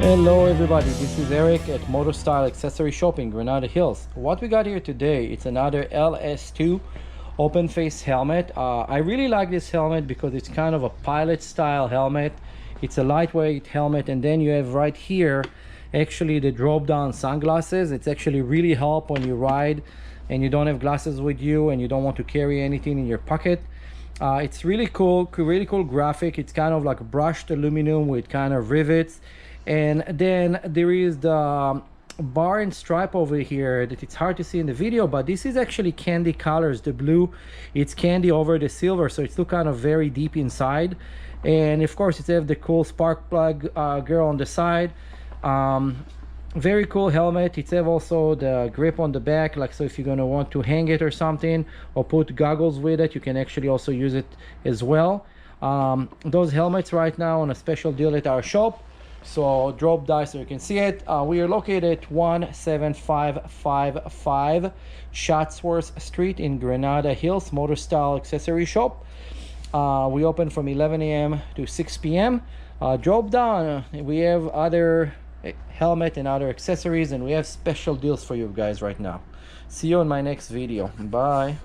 Hello everybody, this is Eric at MotoStyle Accessory Shop in Granada Hills. What we got here today, it's another LS2 open face helmet. I really like this helmet because it's kind of a pilot style helmet. It's a lightweight helmet, and then you have right here actually the drop down sunglasses. It's actually really help when you ride and you don't have glasses with you and you don't want to carry anything in your pocket. It's really cool graphic. It's kind of like brushed aluminum with kind of rivets. And then there is the bar and stripe over here that it's hard to see in the video, but this is actually candy colors. The blue, it's candy over the silver, so it's look kind of very deep inside. And of course it have the cool spark plug girl on the side. Very cool helmet. It have also the grip on the back, like so if you're gonna want to hang it or something or put goggles with it, you can actually also use it as well. Those helmets right now on a special deal at our shop, so drop by so you can see it. We are located at 17555 Chatsworth Street in Granada Hills, MotoStyle Accessory Shop. We open from 11 a.m. to 6 p.m. Drop down. We have other helmet and other accessories, and we have special deals for you guys right now. See you in my next video. Bye.